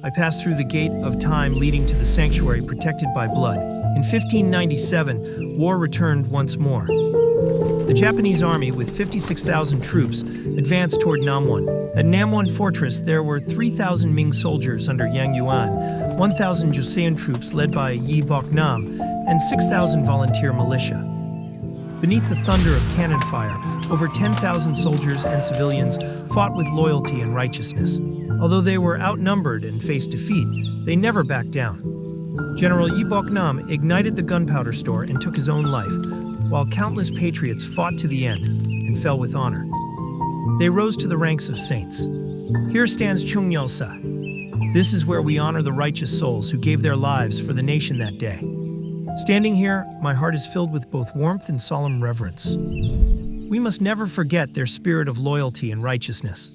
I passed through the gate of time leading to the sanctuary protected by blood. In 1597, war returned once more. The Japanese army, with 56,000 troops, advanced toward Namwon. At Namwon Fortress, there were 3,000 Ming soldiers under Yang Yuan, 1,000 Joseon troops led by Yi Bok-nam, and 6,000 volunteer militia. Beneath the thunder of cannon fire, over 10,000 soldiers and civilians fought with loyalty and righteousness. Although they were outnumbered and faced defeat, they never backed down. General Yi Bok-nam ignited the gunpowder store and took his own life, while countless patriots fought to the end and fell with honor. They rose to the ranks of saints. Here stands 충렬사. This is where we honor the righteous souls who gave their lives for the nation that day. Standing here, my heart is filled with both warmth and solemn reverence. We must never forget their spirit of loyalty and righteousness.